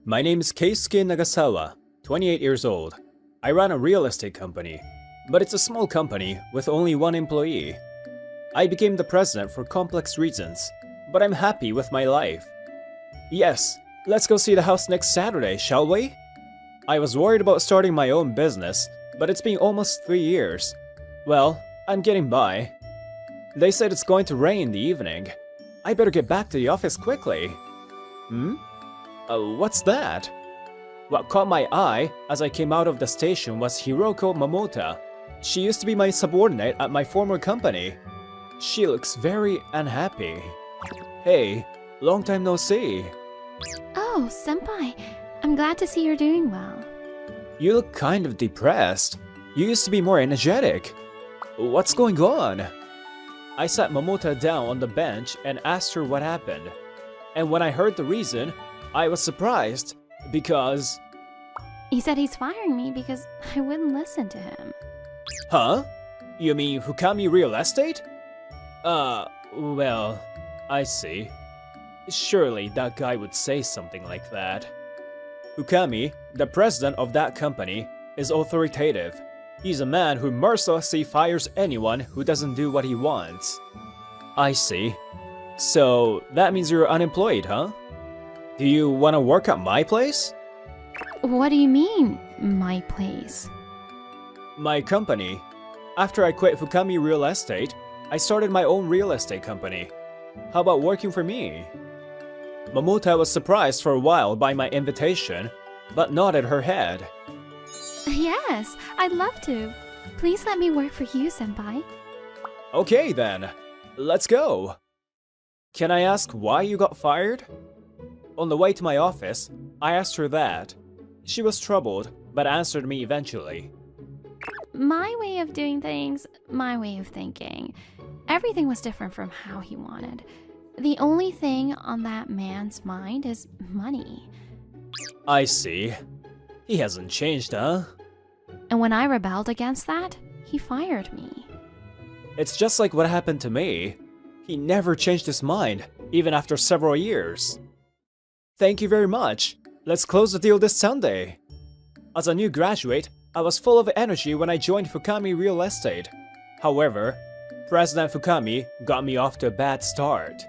My name is Keisuke Nagasawa, 28 years old. I run a real estate company, but it's a small company with only one employee. I became the president for complex reasons, but I'm happy with my life. Yes, let's go see the house next Saturday, shall we? I was worried about starting my own business, but it's been almost 3 years. Well, I'm getting by. They said it's going to rain in the evening. I better get back to the office quickly. What's that? What caught my eye as I came out of the station was Hiroko Momota. She used to be my subordinate at my former company. She looks very unhappy. Hey, long time no see. Oh, senpai. I'm glad to see you're doing well. You look kind of depressed. You used to be more energetic. What's going on? I sat Momota down on the bench and asked her what happened. And when I heard the reason, I was surprised because... He said he's firing me because I wouldn't listen to him. Huh? You mean Fukami Real Estate? Well, I see. Surely that guy would say something like that. Fukami, the president of that company, is authoritative. He's a man who mercilessly fires anyone who doesn't do what he wants. I see. So, that means you're unemployed, huh? Do you want to work at my place? What do you mean, my place? My company. After I quit Fukami Real Estate, I started my own real estate company. How about working for me? Momota was surprised for a while by my invitation, but nodded her head. Yes, I'd love to. Please let me work for you, senpai. Okay then, let's go. Can I ask why you got fired? On the way to my office, I asked her that. She was troubled, but answered me eventually. My way of doing things, my way of thinking. Everything was different from how he wanted. The only thing on that man's mind is money. I see. He hasn't changed, huh? And when I rebelled against that, he fired me. It's just like what happened to me. He never changed his mind, even after several years. Thank you very much. Let's close the deal this Sunday. As a new graduate, I was full of energy when I joined Fukami Real Estate. However, President Fukami got me off to a bad start.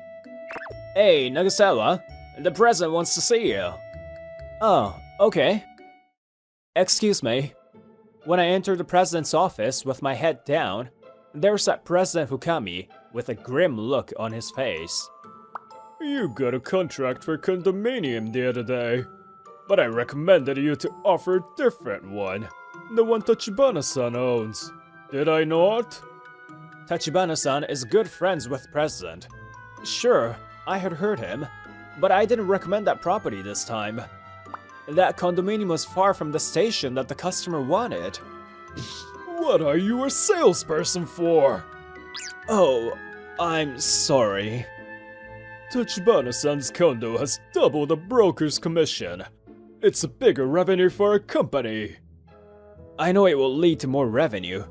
Hey, Nagasawa, the president wants to see you. Oh, okay. Excuse me. When I entered the president's office with my head down, there sat President Fukami with a grim look on his face. You got a contract for condominium the other day, but I recommended you to offer a different one, the one Tachibana-san owns. Did I not? Tachibana-san is good friends with President. Sure, I had heard him, but I didn't recommend that property this time. That condominium was far from the station that the customer wanted. What are you a salesperson for? Oh, I'm sorry. Tachibana-san's condo has double the broker's commission. It's a bigger revenue for our company. I know it will lead to more revenue.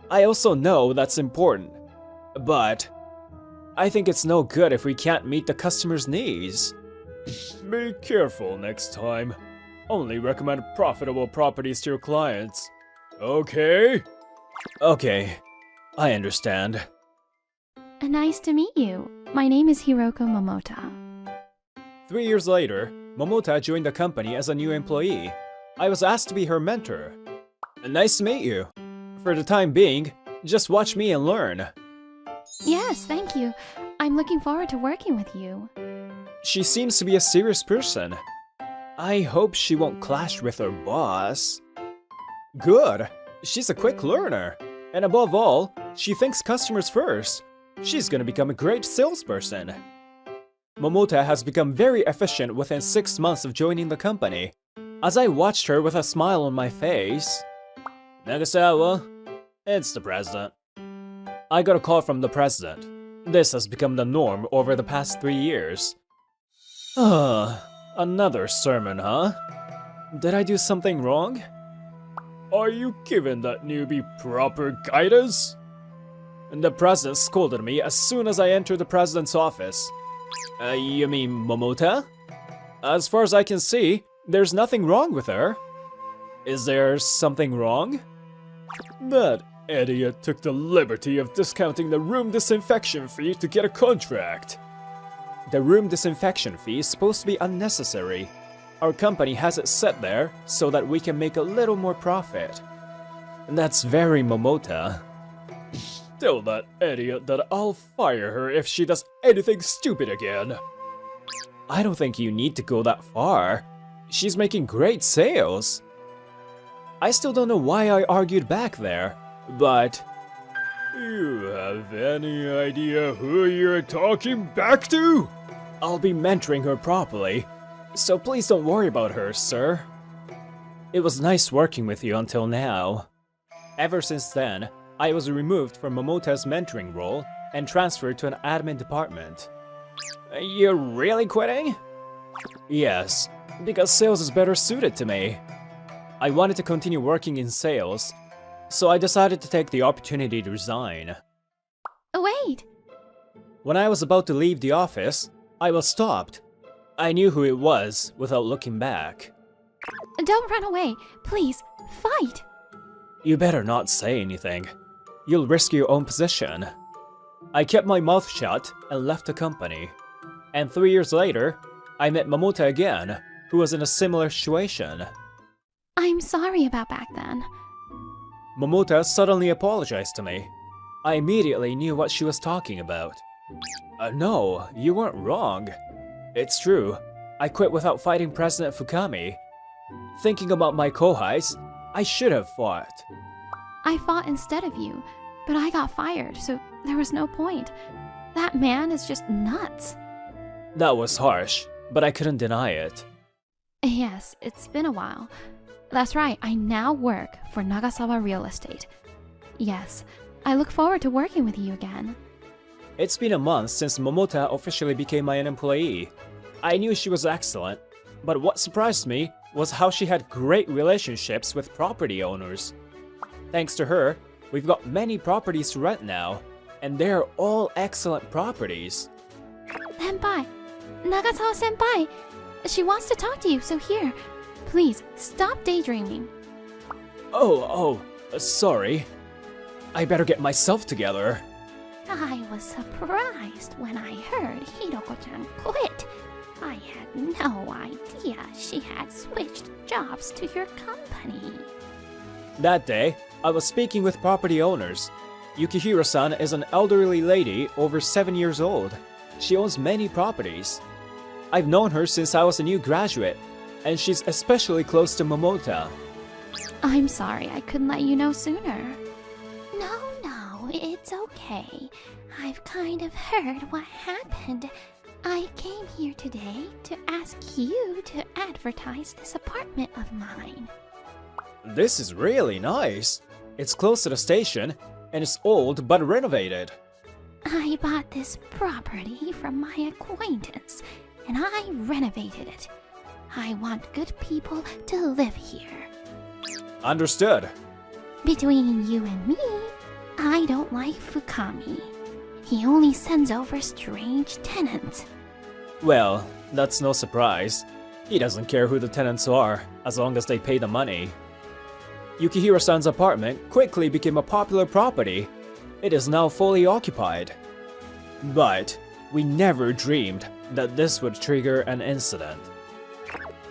I also know that's important. But I think it's no good if we can't meet the customer's needs. Be careful next time. Only recommend profitable properties to your clients. Okay? Okay, I understand. Nice to meet you. My name is Hiroko Momota. 3 years later, Momota joined the company as a new employee. I was asked to be her mentor. Nice to meet you. For the time being, just watch me and learn. Yes, thank you. I'm looking forward to working with you. She seems to be a serious person. I hope she won't clash with her boss. Good. She's a quick learner. And above all, she thinks customers first. She's gonna become a great salesperson. Momota has become very efficient within 6 months of joining the company. As I watched her with a smile on my face... Nagasawa, it's the president. I got a call from the president. This has become the norm over the past 3 years. Another sermon, huh? Did I do something wrong? Are you giving that newbie proper guidance? The president scolded me as soon as I entered the president's office. You mean Momota? As far as I can see, There's nothing wrong with her. Is there something wrong? That idiot took the liberty of discounting the room disinfection fee to get a contract. The room disinfection fee is supposed to be unnecessary. Our company has it set there so that we can make a little more profit. That's very Momota. Tell that idiot that I'll fire her if she does anything stupid again. I don't think you need to go that far. She's making great sales. I still don't know why I argued back there, but... You have any idea who you're talking back to? I'll be mentoring her properly, so please don't worry about her, sir. It was nice working with you until now. Ever since then, I was removed from Momota's mentoring role and transferred to an admin department. You're really quitting? Yes, because sales is better suited to me. I wanted to continue working in sales, so I decided to take the opportunity to resign. Wait! When I was about to leave the office, I was stopped. I knew who it was without looking back. Don't run away! Please, fight! You better not say anything. You'll risk your own position. I kept my mouth shut and left the company. And 3 years later, I met Momota again, who was in a similar situation. I'm sorry about back then. Momota suddenly apologized to me. I immediately knew what she was talking about. No, you weren't wrong. It's true, I quit without fighting President Fukami. Thinking about my kohais, I should have fought. I fought instead of you, but I got fired, so there was no point. That man is just nuts. That was harsh, but I couldn't deny it. Yes, it's been a while. That's right, I now work for Nagasawa Real Estate. Yes, I look forward to working with you again. It's been a month since Momota officially became my employee. I knew she was excellent, but what surprised me was how she had great relationships with property owners. Thanks to her, we've got many properties to rent now, and they're all excellent properties. Senpai! Nagasawa Senpai! She wants to talk to you, so here. Please, stop daydreaming. Sorry. I better get myself together. I was surprised when I heard Hiroko-chan quit. I had no idea she had switched jobs to your company. That day, I was speaking with property owners. Yukihiro-san is an elderly lady over 7 years old. She owns many properties. I've known her since I was a new graduate, and she's especially close to Momota. I'm sorry I couldn't let you know sooner. No, it's okay. I've kind of heard what happened. I came here today to ask you to advertise this apartment of mine. This is really nice. It's close to the station, and it's old but renovated. I bought this property from my acquaintance, and I renovated it. I want good people to live here. Understood. Between you and me, I don't like Fukami. He only sends over strange tenants. Well, that's no surprise. He doesn't care who the tenants are, as long as they pay the money. Yukihiro-san's apartment quickly became a popular property. It is now fully occupied. But we never dreamed that this would trigger an incident.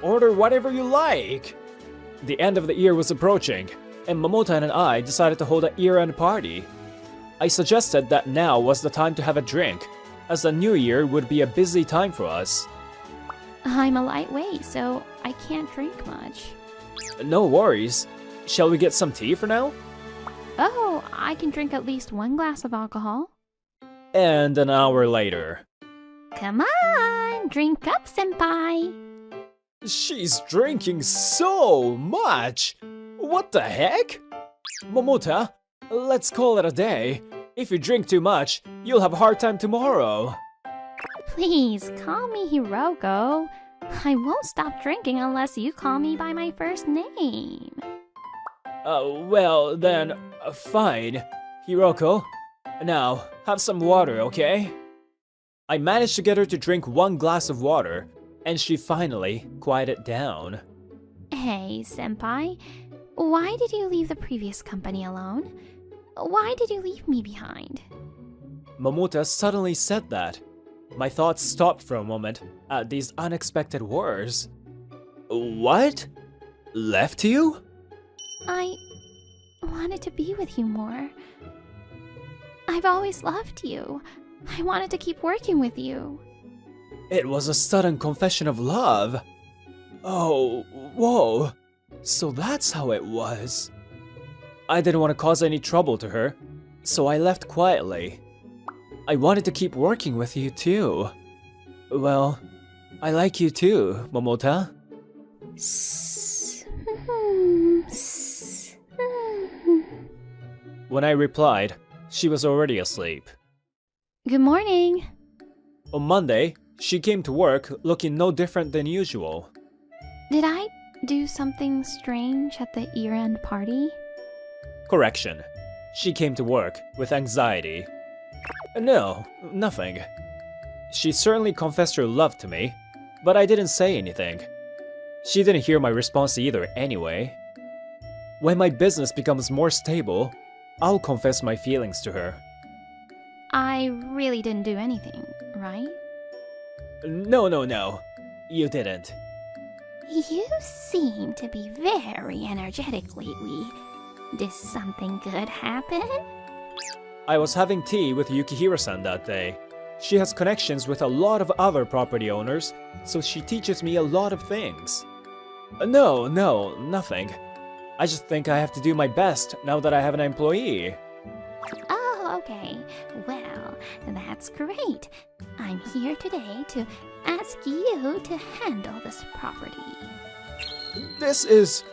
Order whatever you like! The end of the year was approaching, and Momota and I decided to hold a year-end party. I suggested that now was the time to have a drink, as the new year would be a busy time for us. I'm a lightweight, so I can't drink much. No worries. Shall we get some tea for now? Oh, I can drink at least 1 glass of alcohol. And an hour later. Come on, drink up, senpai. She's drinking so much! What the heck? Momota, let's call it a day. If you drink too much, you'll have a hard time tomorrow. Please, call me Hiroko. I won't stop drinking unless you call me by my first name. Well then, fine. Hiroko, now, have some water, okay? I managed to get her to drink 1 glass of water, and she finally quieted down. Hey, senpai. Why did you leave the previous company alone? Why did you leave me behind? Momota suddenly said that. My thoughts stopped for a moment at these unexpected words. What? Left you? I wanted to be with you more. I've always loved you. I wanted to keep working with you. It was a sudden confession of love. Oh, whoa. So that's how it was. I didn't want to cause any trouble to her, so I left quietly. I wanted to keep working with you too. Well, I like you too, Momota. When I replied, she was already asleep. Good morning. On Monday, she came to work looking no different than usual. Did I do something strange at the year-end party? Correction. She came to work with anxiety. No, nothing. She certainly confessed her love to me, but I didn't say anything. She didn't hear my response either anyway. When my business becomes more stable, I'll confess my feelings to her. I really didn't do anything, right? No. You didn't. You seem to be very energetic lately. Did something good happen? I was having tea with Yukihiro-san that day. She has connections with a lot of other property owners, so she teaches me a lot of things. No, nothing. I just think I have to do my best now that I have an employee. Oh, okay. Well, that's great. I'm here today to ask you to handle this property. This is...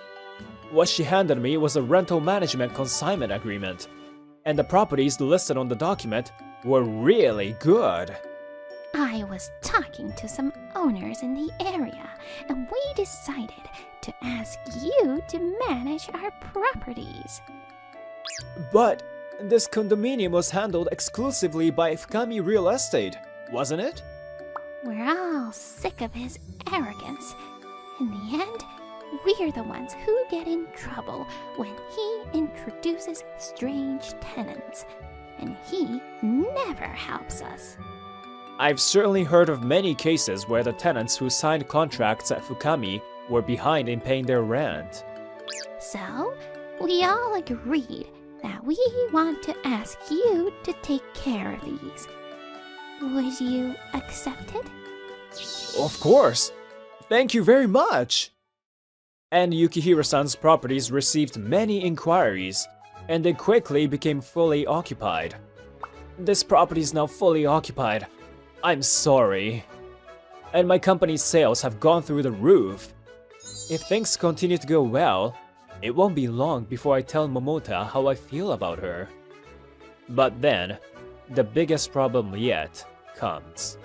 What she handed me was a rental management consignment agreement, and the properties listed on the document were really good. I was talking to some owners in the area, and we decided to ask you to manage our properties. But this condominium was handled exclusively by Fukami Real Estate, wasn't it? We're all sick of his arrogance. In the end, we're the ones who get in trouble when he introduces strange tenants, and he never helps us. I've certainly heard of many cases where the tenants who signed contracts at Fukami were behind in paying their rent. So, we all agreed that we want to ask you to take care of these. Would you accept it? Of course! Thank you very much! And Yukihiro-san's properties received many inquiries, and they quickly became fully occupied. This property is now fully occupied. I'm sorry. And my company's sales have gone through the roof. If things continue to go well, it won't be long before I tell Momota how I feel about her. But then, the biggest problem yet comes.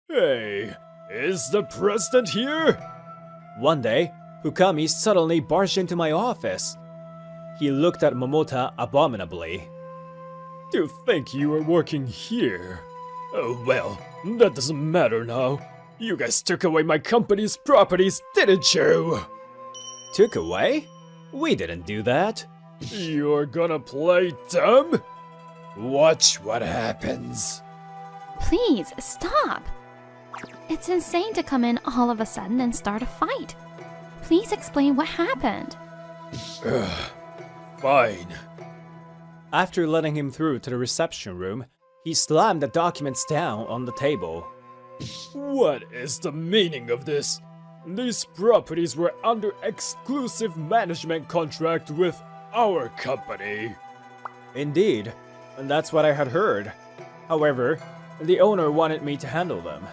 Hey, is the president here? One day, Fukami suddenly barged into my office. He looked at Momota abominably. To think you were working here. Oh well, that doesn't matter now. You guys took away my company's properties, didn't you? Took away? We didn't do that. You're gonna play dumb? Watch what happens. Please, stop! It's insane to come in all of a sudden and start a fight. Please explain what happened. Fine. After letting him through to the reception room, he slammed the documents down on the table. What is the meaning of this? These properties were under exclusive management contract with our company. Indeed, and that's what I had heard. However, the owner wanted me to handle them.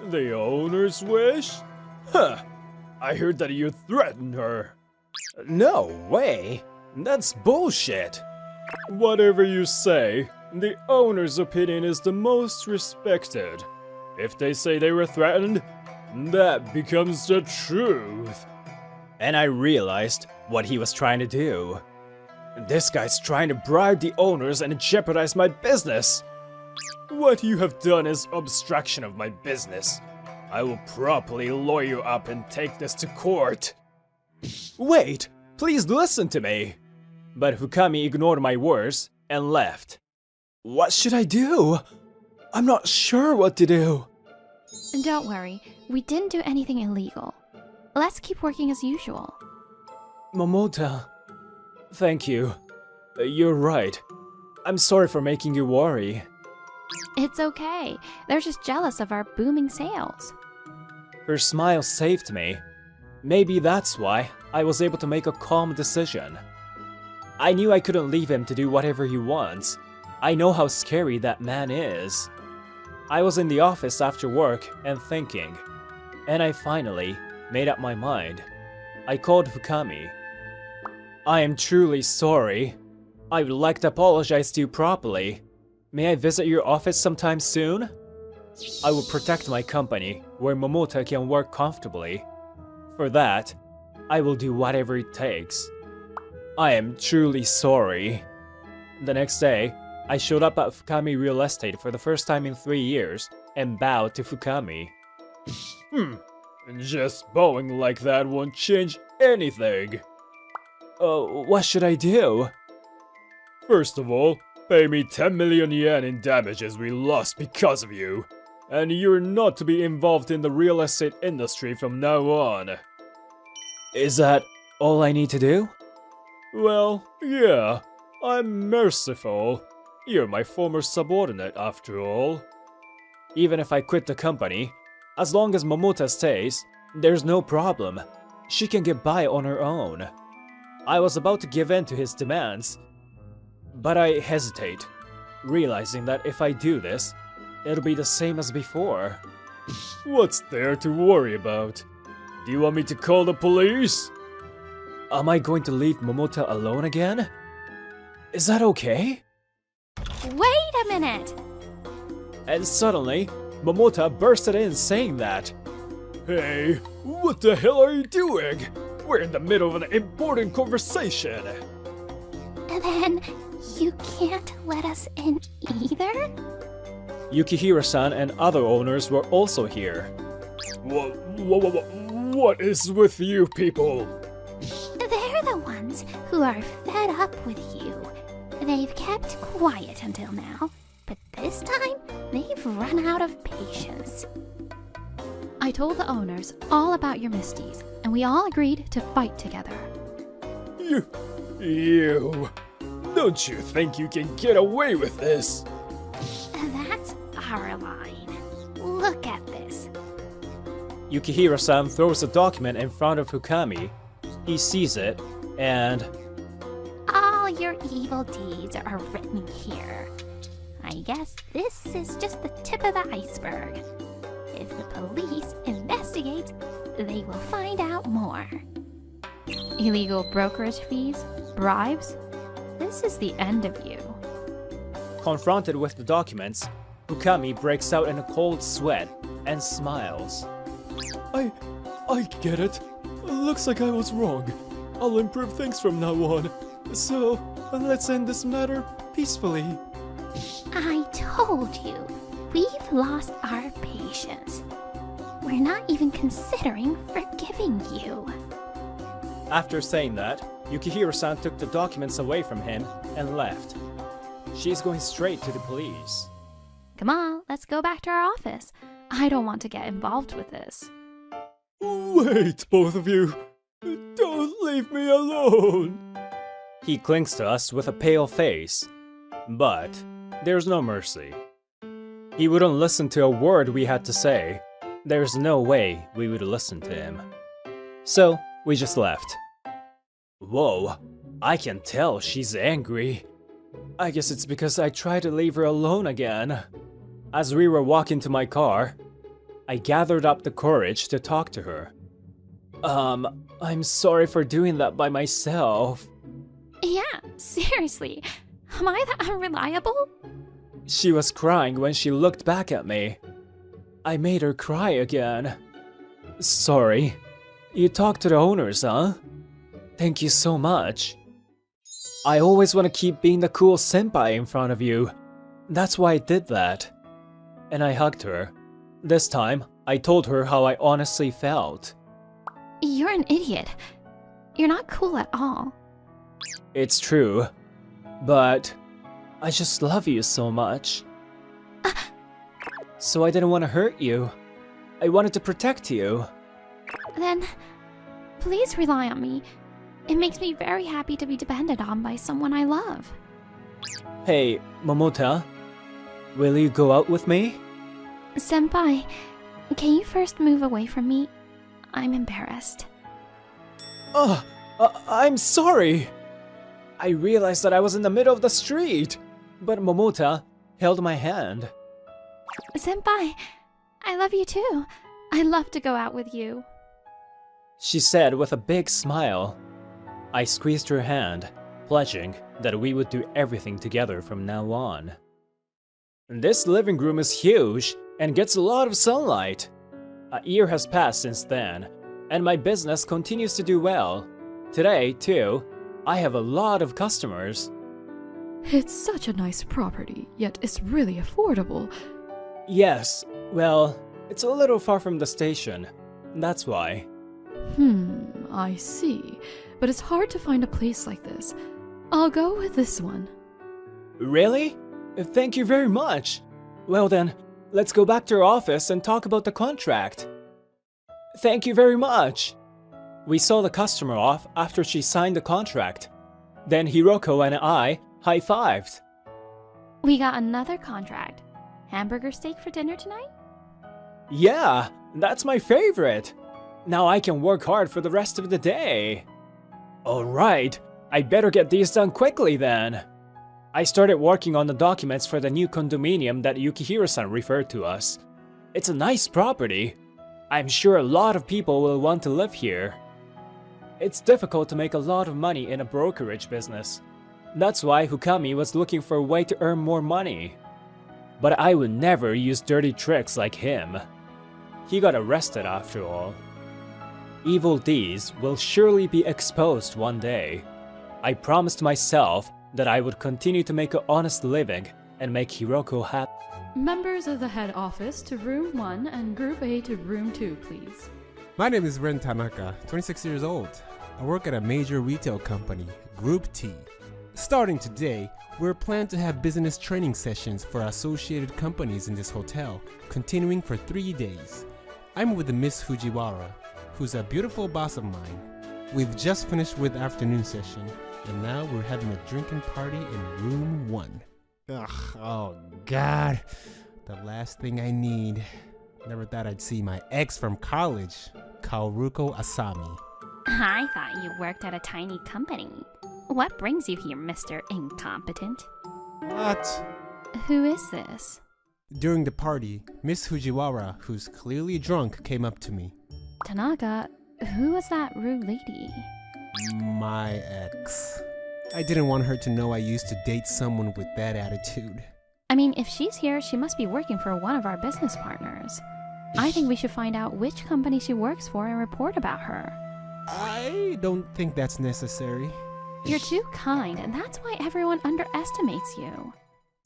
The owner's wish? Huh. I heard that you threatened her. No way. That's bullshit. Whatever you say, the owner's opinion is the most respected. If they say they were threatened, that becomes the truth. And I realized what he was trying to do. This guy's trying to bribe the owners and jeopardize my business. What you have done is obstruction of my business. I will properly lawyer you up and take this to court. Wait, please listen to me. But Fukami ignored my words and left. What should I do? I'm not sure what to do. Don't worry, we didn't do anything illegal. Let's keep working as usual. Momota, thank you. You're right. I'm sorry for making you worry. It's okay. They're just jealous of our booming sales. Her smile saved me. Maybe that's why I was able to make a calm decision. I knew I couldn't leave him to do whatever he wants. I know how scary that man is. I was in the office after work and thinking, and I finally made up my mind. I called Fukami. I am truly sorry. I would like to apologize to you properly. May I visit your office sometime soon? I will protect my company where Momota can work comfortably. For that, I will do whatever it takes. I am truly sorry. The next day, I showed up at Fukami Real Estate for the first time in 3 years and bowed to Fukami. Just bowing like that won't change anything. What should I do? First of all, pay me 10 million yen in damages we lost because of you. And you're not to be involved in the real estate industry from now on. Is that all I need to do? Well, yeah, I'm merciful. You're my former subordinate after all. Even if I quit the company, as long as Momota stays, there's no problem. She can get by on her own. I was about to give in to his demands, but I hesitate, realizing that if I do this, it'll be the same as before. What's there to worry about? Do you want me to call the police? Am I going to leave Momota alone again? Is that okay? Wait a minute! And suddenly, Momota bursted in saying that. Hey, what the hell are you doing? We're in the middle of an important conversation. And then, you can't let us in either? Yukihiro-san and other owners were also here. What is with you people? They're the ones who are fed up with you. They've kept quiet until now, but this time, they've run out of patience. I told the owners all about your misdeeds, and we all agreed to fight together. You... Don't you think you can get away with this? That's our line. Look at this. Yukihiro-san throws a document in front of Fukami. He sees it, and... All your evil deeds are written here. I guess this is just the tip of the iceberg. If the police investigate, they will find out more. Illegal brokerage fees? Bribes? This is the end of you. Confronted with the documents, Fukami breaks out in a cold sweat and smiles. I get it. Looks like I was wrong. I'll improve things from now on. So, let's end this matter peacefully. I told you, we've lost our patience. We're not even considering forgiving you. After saying that, Yukihiro-san took the documents away from him and left. She's going straight to the police. Come on, let's go back to our office. I don't want to get involved with this. Wait, both of you. Don't leave me alone. He clings to us with a pale face, but there's no mercy. He wouldn't listen to a word we had to say. There's no way we would listen to him. So, we just left. Whoa, I can tell she's angry. I guess it's because I tried to leave her alone again. As we were walking to my car, I gathered up the courage to talk to her. I'm sorry for doing that by myself. Yeah, seriously. Am I that unreliable? She was crying when she looked back at me. I made her cry again. Sorry. You talked to the owners, huh? Thank you so much. I always want to keep being the cool senpai in front of you. That's why I did that. And I hugged her. This time, I told her how I honestly felt. You're an idiot. You're not cool at all. It's true, but I just love you so much. So I didn't want to hurt you. I wanted to protect you. Then, please rely on me. It makes me very happy to be depended on by someone I love. Hey, Momota, will you go out with me? Senpai, can you first move away from me? I'm embarrassed. I'm sorry. I realized that I was in the middle of the street, but Momota held my hand. Senpai, I love you too. I'd love to go out with you. She said with a big smile. I squeezed her hand, pledging that we would do everything together from now on. This living room is huge and gets a lot of sunlight. A year has passed since then, and my business continues to do well. Today, too, I have a lot of customers. It's such a nice property, yet it's really affordable. Yes, well, it's a little far from the station. That's why. I see. But it's hard to find a place like this. I'll go with this one. Really? Thank you very much. Well then, let's go back to our office and talk about the contract. Thank you very much. We saw the customer off after she signed the contract. Then Hiroko and I high-fived. We got another contract. Hamburger steak for dinner tonight? Yeah, that's my favorite. Now I can work hard for the rest of the day. Alright, I better get these done quickly then. I started working on the documents for the new condominium that Yukihiro-san referred to us. It's a nice property. I'm sure a lot of people will want to live here. It's difficult to make a lot of money in a brokerage business. That's why Hukami was looking for a way to earn more money. But I would never use dirty tricks like him. He got arrested after all. Evil deeds will surely be exposed one day. I promised myself that I would continue to make an honest living and make Hiroko happy. Members of the head office to room 1 and group A to room 2, please. My name is Ren Tanaka, 26 years old. I work at a major retail company, Group T. Starting today, we're planned to have business training sessions for associated companies in this hotel, continuing for 3 days. I'm with Miss Fujiwara, who's a beautiful boss of mine. We've just finished with afternoon session, and now we're having a drinking party in room 1. Ugh, oh god, the last thing I need. Never thought I'd see my ex from college, Kaoruko Asami. I thought you worked at a tiny company. What brings you here, Mr. Incompetent? What? Who is this? During the party, Miss Fujiwara, who's clearly drunk, came up to me. Tanaka, who was that rude lady? My ex. I didn't want her to know I used to date someone with that attitude. I mean, if she's here, she must be working for one of our business partners. I think we should find out which company she works for and report about her. I don't think that's necessary. You're too kind, and that's why everyone underestimates you.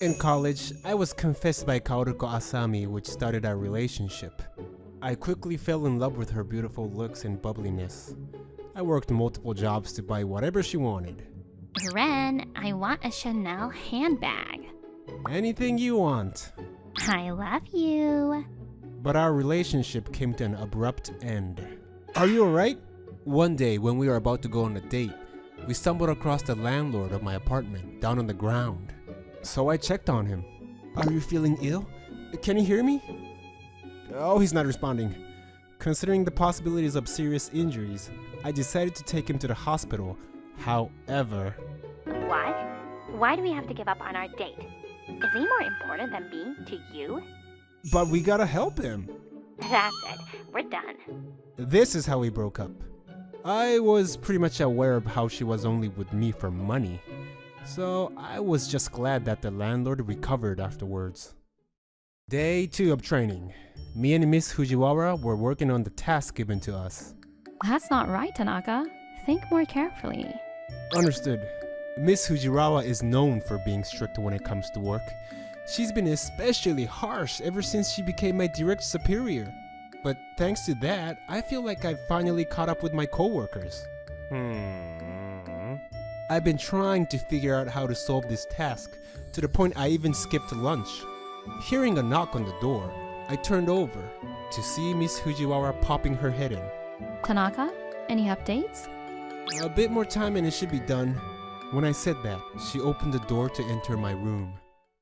In college, I was confessed by Kaoruko Asami, which started our relationship. I quickly fell in love with her beautiful looks and bubbliness. I worked multiple jobs to buy whatever she wanted. Ren, I want a Chanel handbag. Anything you want. I love you. But our relationship came to an abrupt end. Are you alright? One day, when we were about to go on a date, we stumbled across the landlord of my apartment down on the ground. So I checked on him. Are you feeling ill? Can you hear me? Oh, he's not responding. Considering the possibilities of serious injuries, I decided to take him to the hospital. However... What? Why do we have to give up on our date? Is he more important than me to you? But we gotta help him. That's it. We're done. This is how we broke up. I was pretty much aware of how she was only with me for money. So I was just glad that the landlord recovered afterwards. Day 2 of training. Me and Miss Fujiwara were working on the task given to us. That's not right, Tanaka. Think more carefully. Understood. Miss Fujiwara is known for being strict when it comes to work. She's been especially harsh ever since she became my direct superior. But thanks to that, I feel like I've finally caught up with my coworkers. I've been trying to figure out how to solve this task, to the point I even skipped lunch. Hearing a knock on the door, I turned over to see Miss Fujiwara popping her head in. Tanaka, any updates? A bit more time and it should be done. When I said that, she opened the door to enter my room.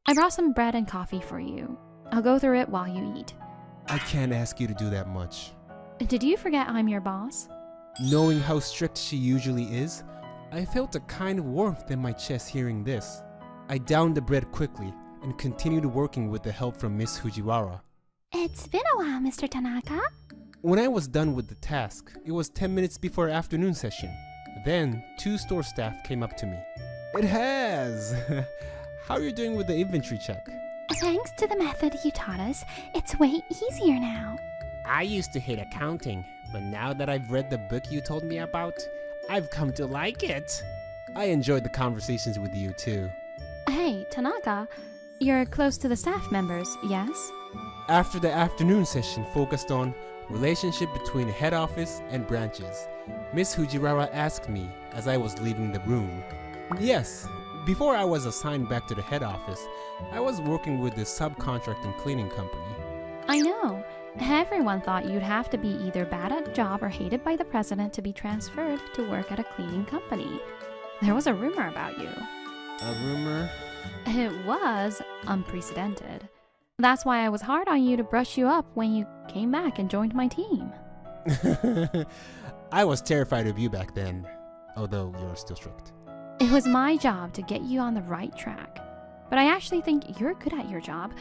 I brought some bread and coffee for you. I'll go through it while you eat. I can't ask you to do that much. Did you forget I'm your boss? Knowing how strict she usually is, I felt a kind of warmth in my chest hearing this. I downed the bread quickly and continued working with the help from Miss Fujiwara. It's been a while, Mr. Tanaka. When I was done with the task, it was 10 minutes before afternoon session. Then, 2 store staff came up to me. It has! How are you doing with the inventory check? Thanks to the method you taught us, it's way easier now. I used to hate accounting, but now that I've read the book you told me about, I've come to like it. I enjoyed the conversations with you too. Hey, Tanaka, you're close to the staff members, yes? After the afternoon session focused on relationship between head office and branches, Miss Fujiwara asked me as I was leaving the room. Yes, before I was assigned back to the head office, I was working with this subcontracting cleaning company. I know. Everyone thought you'd have to be either bad at a job or hated by the president to be transferred to work at a cleaning company. There was a rumor about you. A rumor? It was unprecedented. That's why I was hard on you to brush you up when you came back and joined my team. I was terrified of you back then, although you're still strict. It was my job to get you on the right track. But I actually think you're good at your job.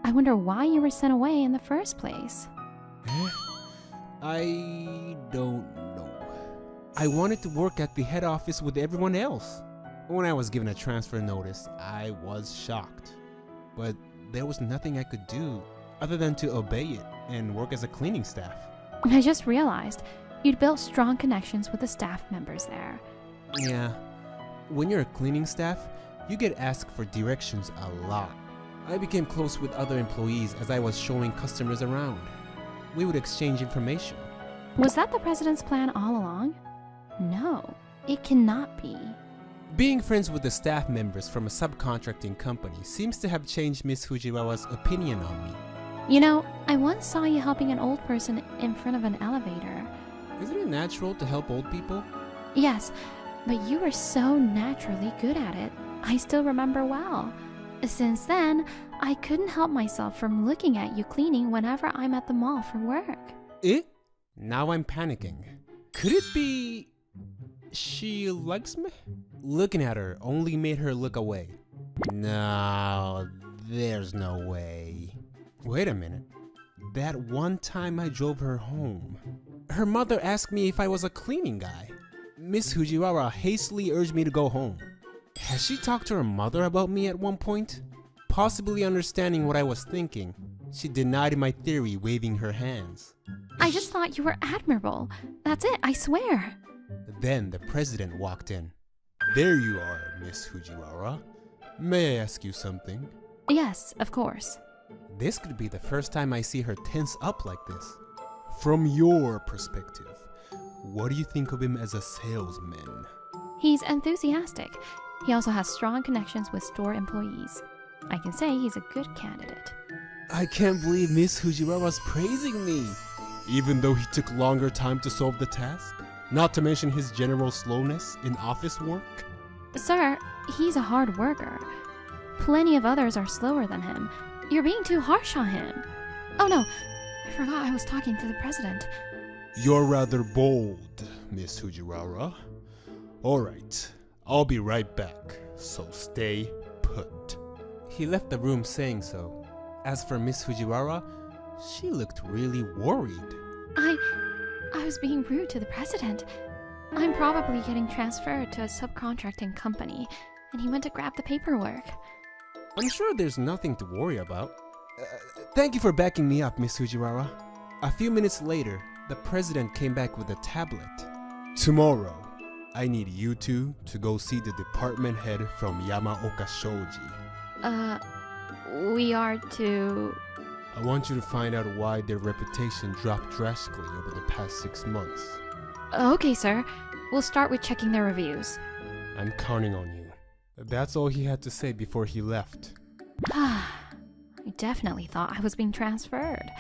I wonder why you were sent away in the first place. I don't know. I wanted to work at the head office with everyone else. When I was given a transfer notice, I was shocked. But there was nothing I could do other than to obey it and work as a cleaning staff. I just realized you'd built strong connections with the staff members there. Yeah. When you're a cleaning staff, you get asked for directions a lot. I became close with other employees as I was showing customers around. We would exchange information. Was that the president's plan all along? No, it cannot be. Being friends with the staff members from a subcontracting company seems to have changed Miss Fujiwara's opinion on me. You know, I once saw you helping an old person in front of an elevator. Isn't it natural to help old people? Yes, but you were so naturally good at it. I still remember well. Since then, I couldn't help myself from looking at you cleaning whenever I'm at the mall for work. Eh? Now I'm panicking. Could it be she likes me? Looking at her only made her look away. No, there's no way. Wait a minute. That one time I drove her home, her mother asked me if I was a cleaning guy. Miss Fujiwara hastily urged me to go home. Has she talked to her mother about me at one point? Possibly understanding what I was thinking, she denied my theory, waving her hands. I just thought you were admirable. That's it, I swear. Then the president walked in. There you are, Miss Fujiwara. May I ask you something? Yes, of course. This could be the first time I see her tense up like this. From your perspective, what do you think of him as a salesman? He's enthusiastic. He also has strong connections with store employees. I can say he's a good candidate. I can't believe Miss Fujiwara's praising me, even though he took longer time to solve the task. Not to mention his general slowness in office work. Sir, he's a hard worker. Plenty of others are slower than him. You're being too harsh on him. Oh no, I forgot I was talking to the president. You're rather bold, Miss Fujiwara. Alright, I'll be right back, so stay put. He left the room saying so. As for Miss Fujiwara, she looked really worried. I was being rude to the president. I'm probably getting transferred to a subcontracting company, and he went to grab the paperwork. I'm sure there's nothing to worry about. Thank you for backing me up, Miss Fujiwara. A few minutes later, the president came back with a tablet. Tomorrow, I need you two to go see the department head from Yamaoka Shoji. We are to... I want you to find out why their reputation dropped drastically over the past 6 months. Okay, sir. We'll start with checking their reviews. I'm counting on you. That's all he had to say before he left. I definitely thought I was being transferred.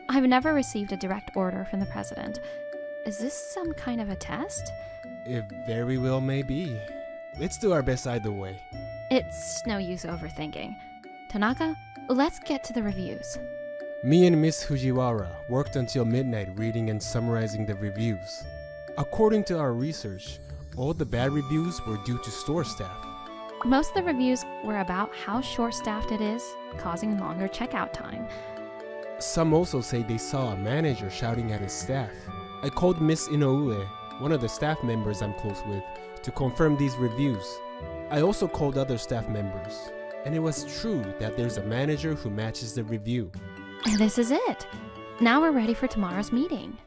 I've never received a direct order from the president. Is this some kind of a test? It very well may be. Let's do our best either way. It's no use overthinking. Tanaka, let's get to the reviews. Me and Miss Fujiwara worked until midnight reading and summarizing the reviews. According to our research, all the bad reviews were due to store staff. Most of the reviews were about how short-staffed it is, causing longer checkout time. Some also say they saw a manager shouting at his staff. I called Miss Inoue, one of the staff members I'm close with, to confirm these reviews. I also called other staff members, and it was true that there's a manager who matches the review. And this is it. Now we're ready for tomorrow's meeting.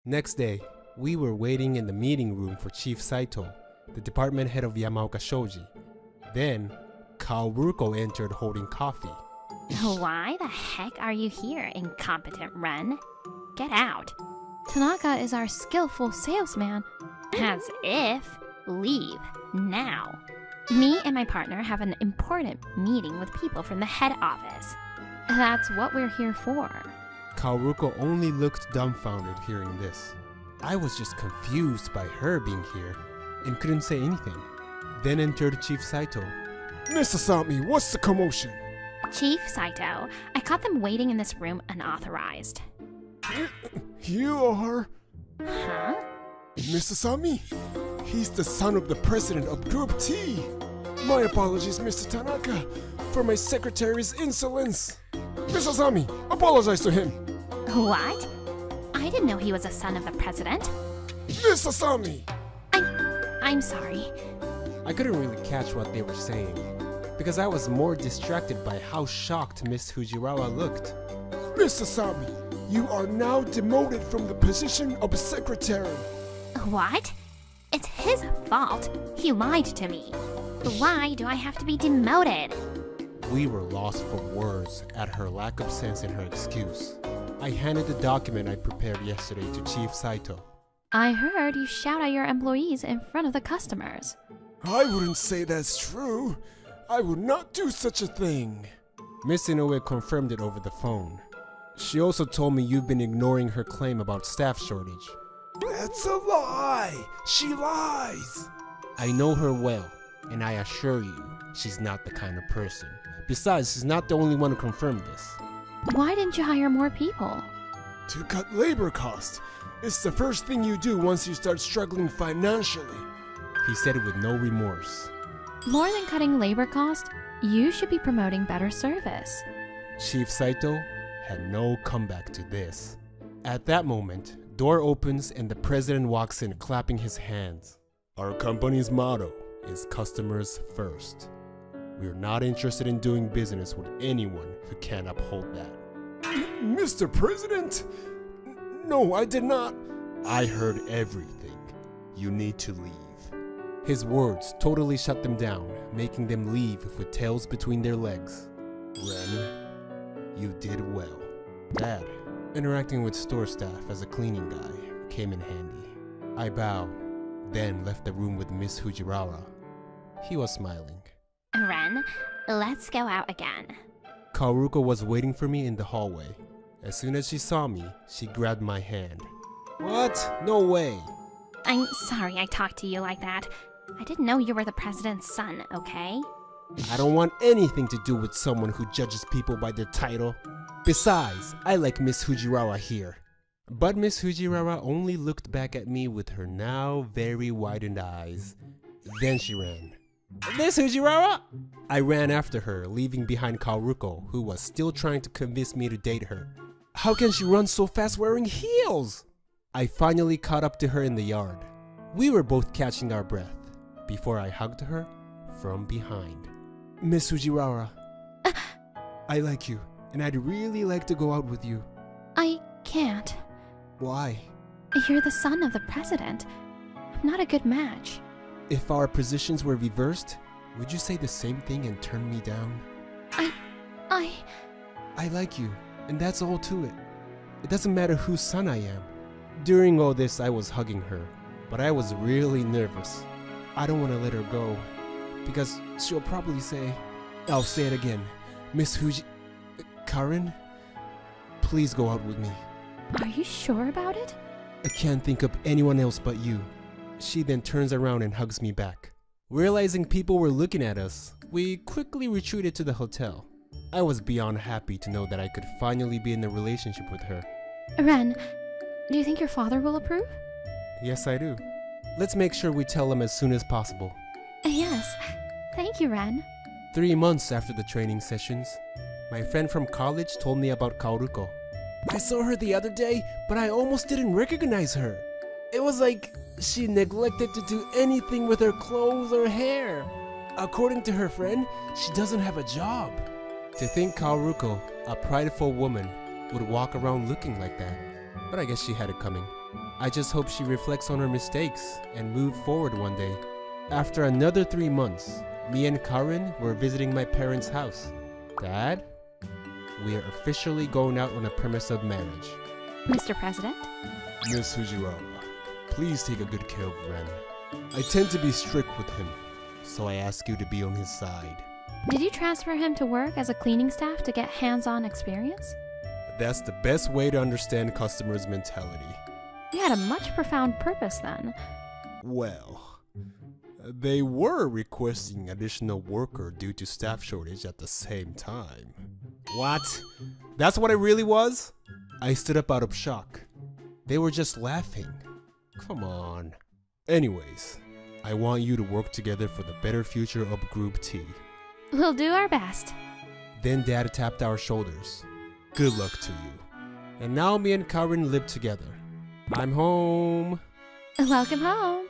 Next day, we were waiting in the meeting room for Chief Saito, the department head of Yamaoka Shoji. Then, Kaoruko entered holding coffee. Why the heck are you here, incompetent Ren? Get out. Tanaka is our skillful salesman. As if. Leave. Now. Me and my partner have an important meeting with people from the head office. That's what we're here for. Kaoruko only looked dumbfounded hearing this. I was just confused by her being here and couldn't say anything. Then entered Chief Saito. Miss Asami, what's the commotion? Chief Saito, I caught them waiting in this room unauthorized. You are... Huh? Miss Asami? He's the son of the president of Group T. My apologies, Mr. Tanaka, for my secretary's insolence. Miss Asami, apologize to him. What? I didn't know he was a son of the president. Miss Asami! I'm sorry. I couldn't really catch what they were saying, because I was more distracted by how shocked Miss Fujiwara looked. Miss Asami, you are now demoted from the position of secretary. What? It's his fault. He lied to me. Why do I have to be demoted? We were lost for words at her lack of sense in her excuse. I handed the document I prepared yesterday to Chief Saito. I heard you shout at your employees in front of the customers. I wouldn't say that's true. I would not do such a thing. Miss Inoue confirmed it over the phone. She also told me you've been ignoring her claim about staff shortage. That's a lie! She lies! I know her well, and I assure you, she's not the kind of person. Besides, she's not the only one who confirmed this. Why didn't you hire more people? To cut labor costs. It's the first thing you do once you start struggling financially. He said it with no remorse. More than cutting labor cost, you should be promoting better service. Chief Saito had no comeback to this. At that moment, door opens and the president walks in clapping his hands. Our company's motto is customers first. We're not interested in doing business with anyone who can't uphold that. Mr. President? No, I did not. I heard everything. You need to leave. His words totally shut them down, making them leave with tails between their legs. Ren, you did well. That, interacting with store staff as a cleaning guy, came in handy. I bowed, then left the room with Miss Fujiwara. He was smiling. Ren, let's go out again. Kaoruko was waiting for me in the hallway. As soon as she saw me, she grabbed my hand. What? No way. I'm sorry I talked to you like that. I didn't know you were the president's son, okay? I don't want anything to do with someone who judges people by their title. Besides, I like Miss Fujiwara here. But Miss Fujiwara only looked back at me with her now very widened eyes. Then she ran. Miss Fujiwara! I ran after her, leaving behind Kaoruko, who was still trying to convince me to date her. How can she run so fast wearing heels? I finally caught up to her in the yard. We were both catching our breath before I hugged her from behind. Miss Fujiwara, I like you, and I'd really like to go out with you. I can't. Why? You're the son of the president. I'm not a good match. If our positions were reversed, would you say the same thing and turn me down? I like you, and that's all to it. It doesn't matter whose son I am. During all this, I was hugging her, but I was really nervous. I don't want to let her go, because she'll probably say, I'll say it again, Miss Fuji... Karen? Please go out with me. Are you sure about it? I can't think of anyone else but you. She then turns around and hugs me back. Realizing people were looking at us, we quickly retreated to the hotel. I was beyond happy to know that I could finally be in a relationship with her. Ren, do you think your father will approve? Yes, I do. Let's make sure we tell him as soon as possible. Yes. Thank you, Ren. 3 months after the training sessions, my friend from college told me about Kaoruko. I saw her the other day, but I almost didn't recognize her. It was like she neglected to do anything with her clothes or hair. According to her friend, she doesn't have a job. To think Kaoruko, a prideful woman, would walk around looking like that. But I guess she had it coming. I just hope she reflects on her mistakes and move forward one day. After another 3 months, me and Karen were visiting my parents' house. Dad, we are officially going out on a premise of marriage. Mr. President? Miss Fujiwara, please take a good care of Ren. I tend to be strict with him, so I ask you to be on his side. Did you transfer him to work as a cleaning staff to get hands-on experience? That's the best way to understand customers' mentality. You had a much profound purpose then. Well, they were requesting additional worker due to staff shortage at the same time. What? That's what it really was? I stood up out of shock. They were just laughing. Come on. Anyways, I want you to work together for the better future of Group T. We'll do our best. Then Dad tapped our shoulders. Good luck to you. And now me and Karen live together. I'm home. Welcome home.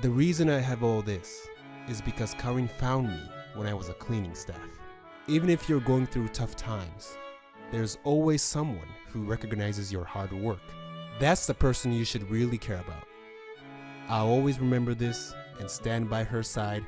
The reason I have all this is because Karen found me when I was a cleaning staff. Even if you're going through tough times, there's always someone who recognizes your hard work. That's the person you should really care about. I'll always remember this and stand by her side